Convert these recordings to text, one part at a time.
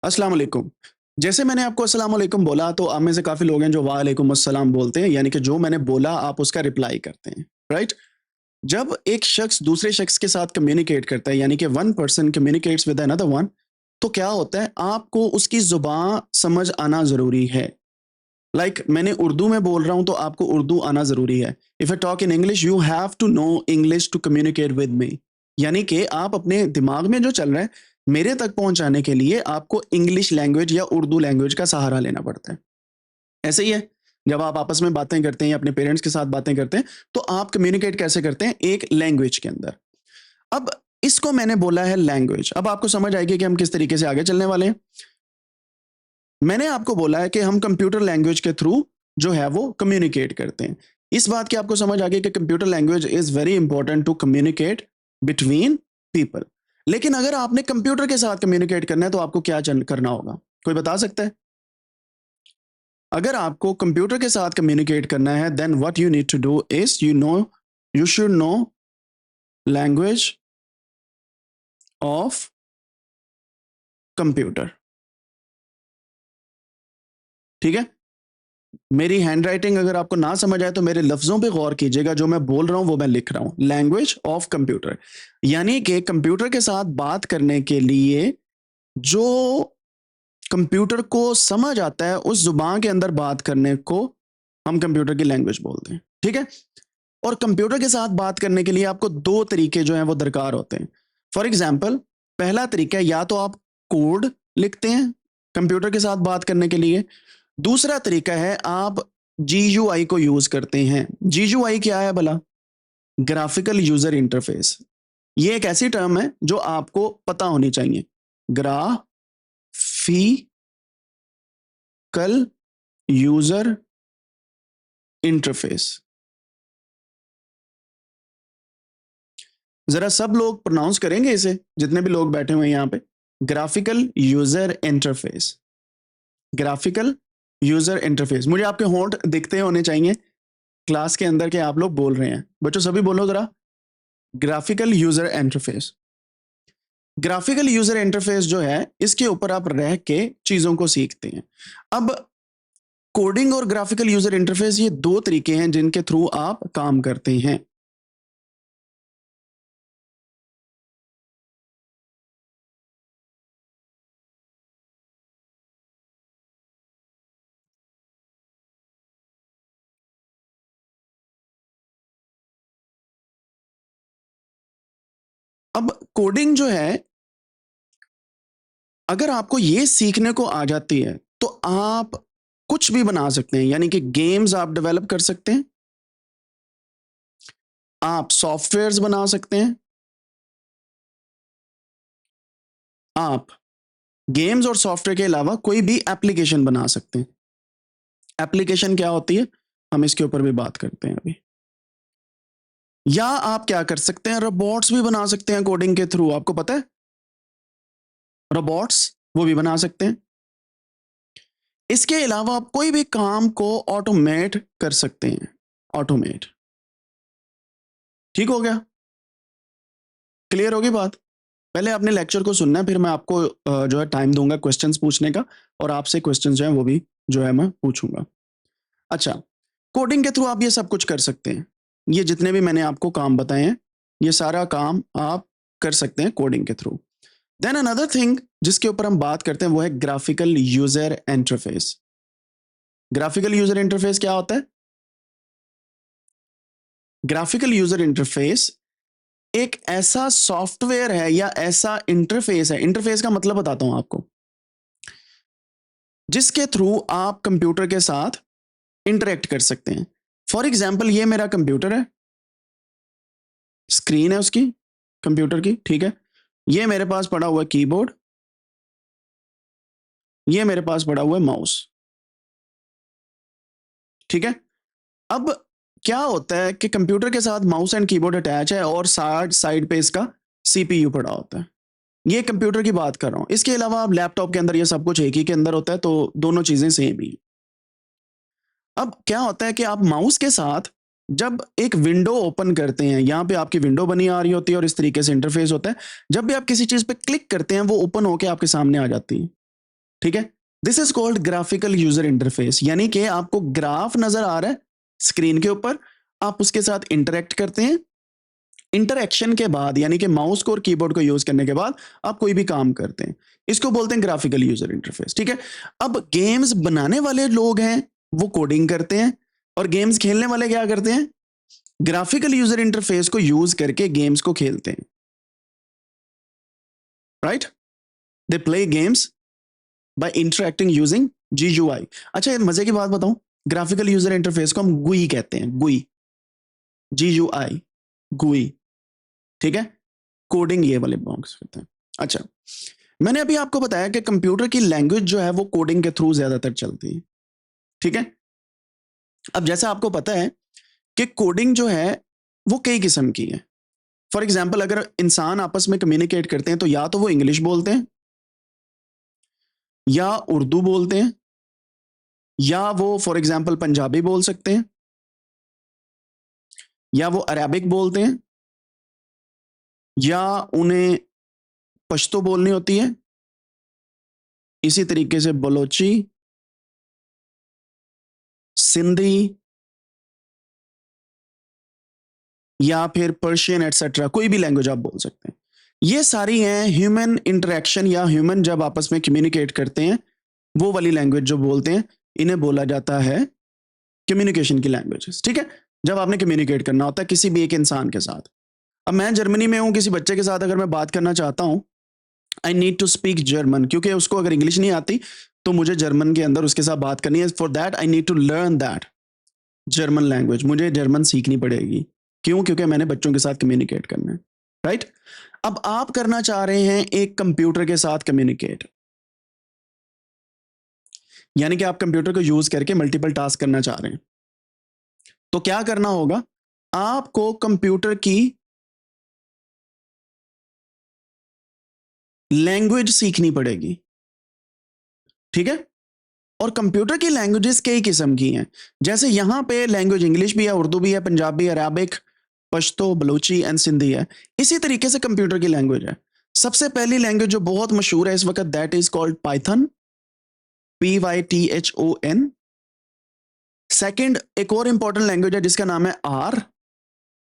अस्सलाम वालेकुम। जैसे मैंने आपको अस्सलाम वालेकुम बोला तो आप में से काफ़ी लोग हैं जो वालेकुम अस्सलाम बोलते हैं, यानी कि जो मैंने बोला आप उसका रिप्लाई करते हैं, राइट? जब एक शख्स दूसरे शख्स के साथ कम्युनिकेट करता है यानी कि one person communicates with another one, तो क्या होता है आपको उसकी ज़ुबान समझ आना ज़रूरी है। मैंने उर्दू में बोल रहा हूँ तो आपको उर्दू आना ज़रूरी है। If I talk in English you have to know English to communicate with me. यानी कि आप अपने दिमाग में जो चल रहा है मेरे तक पहुंचाने के लिए आपको इंग्लिश लैंग्वेज या उर्दू लैंग्वेज का सहारा लेना पड़ता है। ऐसे ही है, जब आप आपस में बातें करते हैं या अपने पेरेंट्स के साथ बातें करते हैं तो आप कम्युनिकेट कैसे करते हैं? एक लैंग्वेज के अंदर। अब इसको मैंने बोला है लैंग्वेज। अब आपको समझ आएगी कि हम किस तरीके से आगे चलने वाले हैं। मैंने आपको बोला है कि हम कंप्यूटर लैंग्वेज के थ्रू जो है वो कम्युनिकेट करते हैं। इस बात की आपको समझ आ गई कि computer language is very important to communicate between people. लेकिन अगर आपने कंप्यूटर के साथ कम्युनिकेट करना है तो आपको क्या करना होगा? कोई बता सकता है? अगर आपको कंप्यूटर के साथ कम्युनिकेट करना है then what you need to do is you should know language of computer. ठीक है? मेरी हैंडराइटिंग अगर आपको ना समझ आए तो मेरे लफ्जों पे गौर कीजिएगा, जो मैं बोल रहा हूं वो मैं लिख रहा हूं। लैंग्वेज ऑफ कंप्यूटर यानी कि कंप्यूटर के साथ बात करने के लिए जो कंप्यूटर को समझ आता है उस जुबान के अंदर बात करने को हम कंप्यूटर की लैंग्वेज बोलते हैं। ठीक है? और कंप्यूटर के साथ बात करने के लिए आपको दो तरीके जो हैं वो दरकार होते हैं। फॉर एग्जाम्पल, पहला तरीका है या तो आप कोड लिखते हैं कंप्यूटर के साथ बात करने के लिए। दूसरा तरीका है आप जीयूआई को यूज करते हैं। जीयूआई क्या है भला? Graphical user interface. ये एक ऐसी टर्म है जो आपको पता होनी चाहिए। Graphical user interface. जरा सब लोग प्रोनाउंस करेंगे इसे, जितने भी लोग बैठे हुए हैं यहाँ पे। Graphical user interface. Graphical user interface. मुझे आपके होंठ दिखते होने चाहिए क्लास के अंदर के आप लोग बोल रहे हैं। बच्चों सभी बोलो जरा, graphical user interface. Graphical user interface जो है इसके ऊपर आप रह के चीजों को सीखते हैं। अब कोडिंग और ग्राफिकल यूजर इंटरफेस ये दो तरीके हैं जिनके थ्रू आप काम करते हैं। अब कोडिंग जो है अगर आपको ये सीखने को आ जाती है तो आप कुछ भी बना सकते हैं। यानी कि गेम्स आप डेवलप कर सकते हैं, आप सॉफ्टवेयर्स बना सकते हैं, आप गेम्स और सॉफ्टवेयर के अलावा कोई भी एप्लीकेशन बना सकते हैं। एप्लीकेशन क्या होती है हम इसके ऊपर भी बात करते हैं अभी। या आप क्या कर सकते हैं, रोबोट्स भी बना सकते हैं कोडिंग के थ्रू। आपको पता है रोबोट्स वो भी बना सकते हैं। इसके अलावा आप कोई भी काम को ऑटोमेट कर सकते हैं। ऑटोमेट। ठीक हो गया? क्लियर होगी बात? पहले आपने लेक्चर को सुनना है, फिर मैं आपको जो है टाइम दूंगा क्वेश्चंस पूछने का, और आपसे क्वेश्चंस जो है वो भी जो है मैं पूछूंगा। अच्छा, कोडिंग के थ्रू आप ये सब कुछ कर सकते हैं। ये जितने भी मैंने आपको काम बताए हैं ये सारा काम आप कर सकते हैं कोडिंग के थ्रू। देन अनदर थिंग जिसके ऊपर हम बात करते हैं वो है graphical user interface. Graphical user interface क्या होता है? ग्राफिकल यूजर इंटरफेस एक ऐसा सॉफ्टवेयर है या ऐसा इंटरफेस है। इंटरफेस का मतलब बताता हूं आपको, जिसके थ्रू आप कंप्यूटर के साथ इंटरेक्ट कर सकते हैं। फॉर एग्जाम्पल, ये मेरा कंप्यूटर है, स्क्रीन है उसकी कंप्यूटर की। ठीक है? ये मेरे पास पड़ा हुआ है कीबोर्ड, ये मेरे पास पड़ा हुआ है माउस। ठीक है? अब क्या होता है कि कंप्यूटर के साथ माउस एंड कीबोर्ड अटैच है और साइड साइड पे इसका सीपीयू पड़ा होता है। ये कंप्यूटर की बात कर रहा हूं। इसके अलावा आप लैपटॉप के अंदर ये सब कुछ एक ही के अंदर होता है, तो दोनों चीजें सेम ही। अब क्या होता है कि आप माउस के साथ जब एक विंडो ओपन करते हैं, यहां पे आपकी विंडो बनी आ रही होती है और इस तरीके से इंटरफेस होता है। जब भी आप किसी चीज पे क्लिक करते हैं वो ओपन होके आपके सामने आ जाती है। ठीक है। This is called graphical user interface, यानी कि आपको ग्राफ नजर आ रहा है स्क्रीन के ऊपर, आप उसके साथ इंटरेक्ट करते हैं, इंटरेक्शन के बाद यानी कि माउस को और कीबोर्ड को यूज करने के बाद आप कोई भी काम करते हैं, इसको बोलते हैं ग्राफिकल यूजर इंटरफेस। ठीक है। अब गेम्स बनाने वाले लोग हैं वो कोडिंग करते हैं, और गेम्स खेलने वाले क्या करते हैं, ग्राफिकल यूजर इंटरफेस को यूज करके गेम्स को खेलते हैं, right. They play games by interacting using GUI। अच्छा, मजे की बात बताऊं, ग्राफिकल यूजर इंटरफेस को हम गुई कहते हैं, गुई, GUI, गुई। ठीक है। कोडिंग ये वाले बॉक्स करते हैं। अच्छा, मैंने अभी आपको बताया कि कंप्यूटर की लैंग्वेज जो है वो कोडिंग के थ्रू ज्यादातर चलती है। ठीक है। अब जैसा आपको पता है कि कोडिंग जो है वो कई किस्म की है। फॉर एग्जाम्पल, अगर इंसान आपस में कम्युनिकेट करते हैं तो या तो वो इंग्लिश बोलते हैं, या उर्दू बोलते हैं, या वो फॉर एग्जाम्पल पंजाबी बोल सकते हैं, या वो अरेबिक बोलते हैं, या उन्हें पश्तो बोलनी होती है, इसी तरीके से बलोची, सिंधी, या फिर पर्शियन एटसेट्रा, कोई भी लैंग्वेज आप बोल सकते हैं। ये सारी हैं ह्यूमन इंटरेक्शन या ह्यूमन जब आपस में कम्युनिकेट करते हैं वो वाली लैंग्वेज जो बोलते हैं, इन्हें बोला जाता है कम्युनिकेशन की लैंग्वेजेस। ठीक है। जब आपने कम्युनिकेट करना होता है किसी भी एक इंसान के साथ, अब मैं जर्मनी में हूं, किसी बच्चे के साथ अगर मैं बात करना चाहता हूं, I need to speak German, क्योंकि उसको अगर इंग्लिश नहीं आती तो मुझे जर्मन के अंदर उसके साथ बात करनी है। For that I need to learn that German language, मुझे जर्मन सीखनी पड़ेगी। क्यों? क्योंकि मैंने बच्चों के साथ कम्युनिकेट करना है, राइट। अब आप करना चाह रहे हैं एक कंप्यूटर के साथ कम्युनिकेट, यानी कि आप कंप्यूटर को यूज करके मल्टीपल टास्क करना चाह रहे हैं, तो क्या करना होगा, आपको कंप्यूटर की लैंग्वेज सीखनी पड़ेगी। ठीक है। और कंप्यूटर की लैंग्वेजेस कई किस्म की हैं, जैसे यहां पे लैंग्वेज इंग्लिश भी है, उर्दू भी है, पंजाबी, अराबिक, पश्तो, बलूची एंड सिंधी है। इसी तरीके से कंप्यूटर की लैंग्वेज है। सबसे पहली लैंग्वेज जो बहुत मशहूर है इस वक्त, that is called Python, PYTHON। Second, एक और इंपॉर्टेंट लैंग्वेज है जिसका नाम है आर।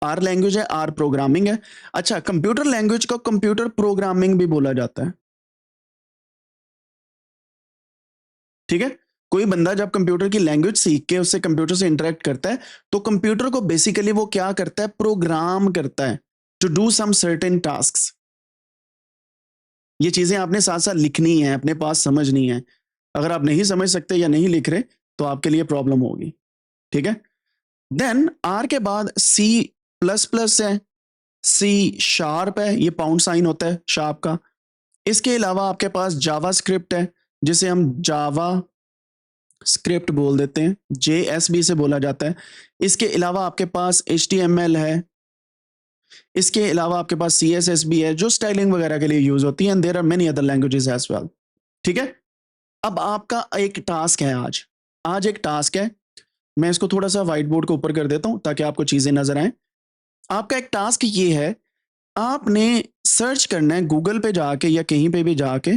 आर लैंग्वेज है, आर प्रोग्रामिंग है। अच्छा, कंप्यूटर लैंग्वेज को कंप्यूटर प्रोग्रामिंग भी बोला जाता है। ठीक है। कोई बंदा जब कंप्यूटर की लैंग्वेज सीख के उससे कंप्यूटर से इंटरेक्ट करता है तो कंप्यूटर को बेसिकली वो क्या करता है, प्रोग्राम करता है to do some certain tasks. ये चीजें आपने साथ साथ लिखनी है, अपने पास समझनी है। अगर आप नहीं समझ सकते या नहीं लिख रहे तो आपके लिए प्रॉब्लम होगी। ठीक है। देन आर के बाद C++ है, C# है, ये पाउंड साइन होता है शार्प का। इसके अलावा आपके पास जावा स्क्रिप्ट है, जिसे हम जावा स्क्रिप्ट बोल देते हैं, JSB से बोला जाता है। इसके अलावा आपके पास HTML है, इसके अलावा आपके पास CSS भी है जो स्टाइलिंग वगैरह के लिए यूज होती है, and there are many other languages as well. ठीक है। अब आपका एक टास्क है आज, आज एक टास्क है, मैं इसको थोड़ा सा व्हाइट बोर्ड को ऊपर कर देता हूं ताकि आपको चीजें नजर आए। आपका एक टास्क ये है, आपने सर्च करना है गूगल पे जाके या कहीं पे भी जाके,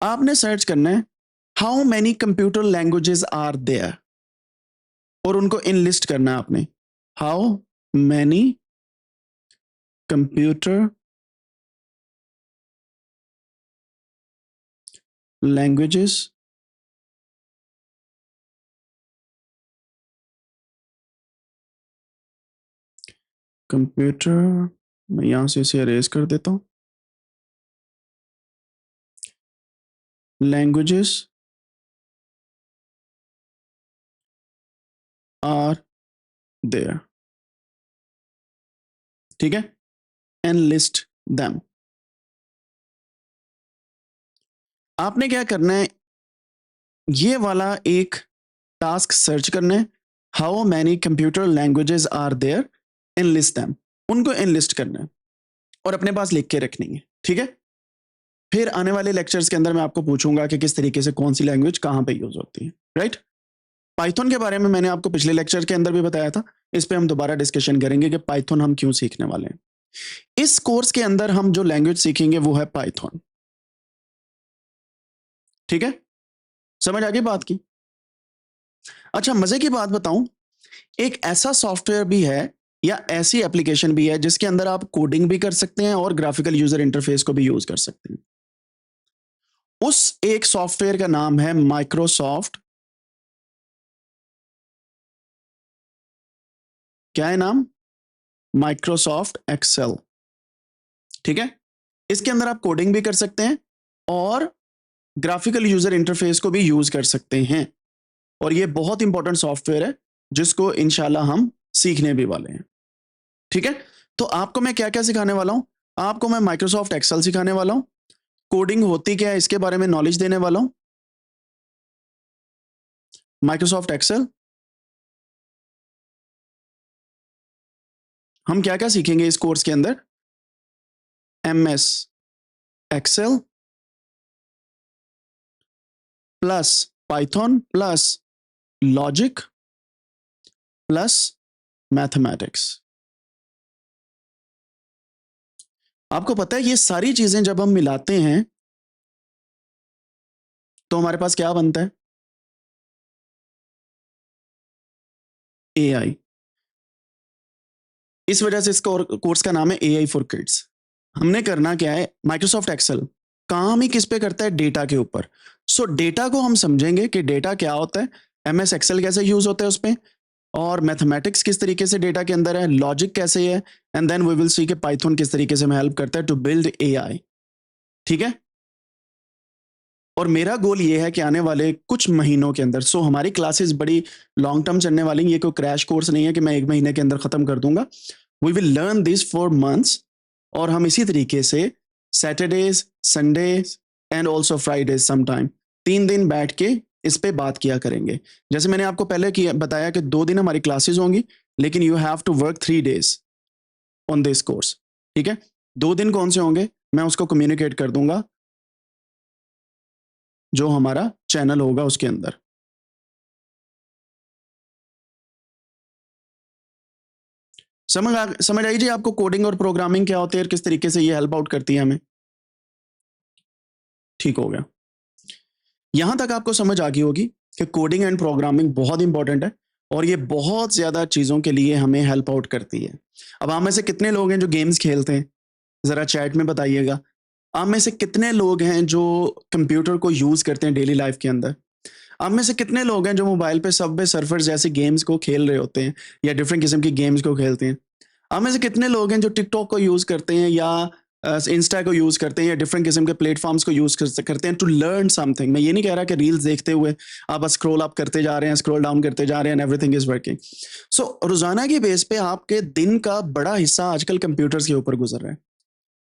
आपने सर्च करना है how many computer languages are there, और उनको इनलिस्ट करना है आपने। How many computer languages computer, मैं यहां से इसे अरेज कर देता हूं, लैंग्वेजेस आर देयर। ठीक है। And list them. आपने क्या करना है, ये वाला एक टास्क सर्च करना है, how many computer languages are there, enlist them, उनको एनलिस्ट करना है और अपने पास लिख के रखनी है। ठीक है। फिर आने वाले लेक्चर्स के अंदर मैं आपको पूछूंगा कि किस तरीके से कौन सी लैंग्वेज कहां पे यूज होती है, राइट। पाइथन के बारे में मैंने आपको पिछले लेक्चर के अंदर भी बताया था, इस पे हम दोबारा डिस्कशन करेंगे कि पाइथन हम क्यों सीखने वाले हैं। इस कोर्स के अंदर हम जो लैंग्वेज सीखेंगे वो है पाइथन। ठीक है, समझ आ गई बात की? अच्छा, मजे की बात बताऊं, एक ऐसा सॉफ्टवेयर भी है या ऐसी एप्लीकेशन भी है जिसके अंदर आप कोडिंग भी कर सकते हैं और ग्राफिकल यूजर इंटरफेस को भी यूज कर सकते हैं। उस एक सॉफ्टवेयर का नाम है माइक्रोसॉफ्ट, क्या है नाम? Microsoft Excel. ठीक है, इसके अंदर आप कोडिंग भी कर सकते हैं और ग्राफिकल यूजर इंटरफेस को भी यूज कर सकते हैं। और ये बहुत इंपॉर्टेंट सॉफ्टवेयर है जिसको इंशाल्लाह हम सीखने भी वाले हैं। ठीक है, तो आपको मैं क्या क्या सिखाने वाला हूं? आपको मैं माइक्रोसॉफ्ट एक्सेल सिखाने वाला हूं, कोडिंग होती क्या है इसके बारे में नॉलेज देने वाला हूं। माइक्रोसॉफ्ट एक्सेल, हम क्या क्या सीखेंगे इस कोर्स के अंदर? MS Excel plus Python plus logic plus mathematics. आपको पता है ये सारी चीजें जब हम मिलाते हैं तो हमारे पास क्या बनता है? एआई। इस वजह से इस कोर्स का नाम है एआई फॉर किड्स। हमने करना क्या है, माइक्रोसॉफ्ट एक्सेल काम ही किस पे करता है? डेटा के ऊपर। सो डेटा को हम समझेंगे कि डेटा क्या होता है, एमएस एक्सेल कैसे यूज होता है उस पे, और मैथमेटिक्स किस तरीके से डेटा के अंदर है, लॉजिक कैसे है, and then we will see कि पाइथन किस तरीके से हमें हेल्प करता है टू बिल्ड एआई। ठीक है, और मेरा गोल ये है कि आने वाले कुछ महीनों के अंदर, सो हमारी क्लासेस बड़ी लॉन्ग टर्म चलने वाली, ये कोई क्रैश कोर्स नहीं है कि मैं एक महीने के अंदर खत्म कर दूंगा। We will learn this four months, और हम इसी तरीके से Saturdays, Sundays and also Fridays sometime 3 दिन बैठ के इस पे बात किया करेंगे। जैसे मैंने आपको पहले किया बताया कि 2 दिन हमारी क्लासेस होंगी, लेकिन you have to work 3 days on this course. ठीक है, 2 दिन कौन से होंगे मैं उसको कम्युनिकेट कर दूंगा जो हमारा चैनल होगा उसके अंदर। समझ आई जी आपको कोडिंग और प्रोग्रामिंग क्या होती है और किस तरीके से ये हेल्प आउट करती है हमें? ठीक हो गया, यहां तक आपको समझ आ गई होगी कि कोडिंग एंड प्रोग्रामिंग बहुत इंपॉर्टेंट है और ये बहुत ज्यादा चीजों के लिए हमें हेल्प आउट करती है। अब आप में से कितने लोग हैं जो गेम्स खेलते हैं? जरा चैट में बताइएगा। आप में से कितने लोग हैं जो कंप्यूटर को यूज करते हैं डेली लाइफ के अंदर? आप में से कितने लोग हैं जो मोबाइल पे सबवे सर्फर जैसे गेम्स को खेल रहे होते हैं या डिफरेंट किस्म की गेम्स को खेलते हैं? आप में से कितने लोग हैं जो टिकटॉक को यूज करते हैं या इंस्टा को यूज करते हैं या डिफरेंट किस्म के प्लेटफॉर्म्स को यूज करते हैं टू लर्न समथिंग? मैं ये नहीं कह रहा कि रील्स देखते हुए आप स्क्रॉल अप करते जा रहे हैं, स्क्रॉल डाउन करते जा रहे हैं, एवरीथिंग इज वर्किंग। सो रोजाना की बेस पे आपके दिन का बड़ा हिस्सा आजकल कंप्यूटर्स के ऊपर गुजर रहा है।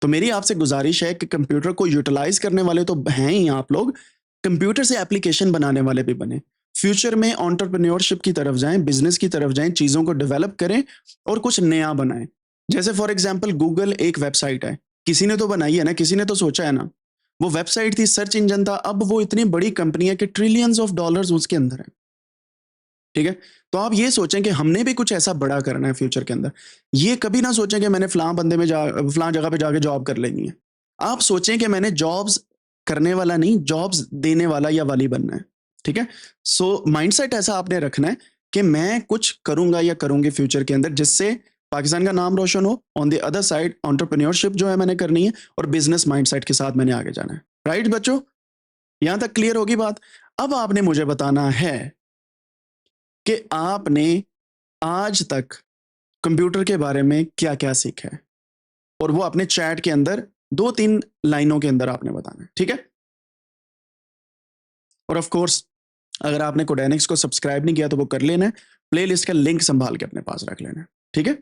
तो मेरी आपसे गुजारिश है कि कंप्यूटर को यूटिलाइज करने वाले तो हैं ही आप लोग, कंप्यूटर से एप्लीकेशन बनाने वाले भी बने। फ्यूचर में एंटरप्रेन्योरशिप की तरफ जाएं, बिजनेस की तरफ जाएं, चीजों को डेवलप करें और कुछ नया बनाएं। जैसे फॉर एग्जांपल गूगल एक वेबसाइट है, किसी ने तो बनाई है ना, किसी ने तो सोचा है ना। वो वेबसाइट थी, सर्च इंजन था, अब वो इतनी बड़ी कंपनी है कि ट्रिलियंस ऑफ डॉलर्स उसके अंदर है। ठीक है, तो आप ये सोचें कि हमने भी कुछ ऐसा बड़ा करना है फ्यूचर के अंदर। ये कभी ना सोचें कि मैंने फलां जगह पे जाके जॉब कर लेनी है। आप सोचें कि मैंने जॉब्स करने वाला नहीं, जॉब्स देने वाला या वाली बनना है। ठीक है, सो माइंडसेट ऐसा आपने रखना है कि मैं कुछ करूंगा या करूंगी फ्यूचर के अंदर जिससे पाकिस्तान का नाम रोशन हो। On the other side entrepreneurship जो है मैंने करनी है और बिजनेस माइंडसेट के साथ मैंने आगे जाना है। राइट बच्चों, यहां तक क्लियर होगी बात? अब आपने मुझे बताना है कि आपने आज तक कंप्यूटर के बारे में क्या क्या सीखा है, और वो अपने चैट के अंदर 2-3 लाइनों के अंदर आपने बताना है। ठीक है, और ऑफ कोर्स अगर आपने कोडेनिक्स को सब्सक्राइब नहीं किया तो वो कर लेना है, प्लेलिस्ट का लिंक संभाल के अपने पास रख लेना है। ठीक है।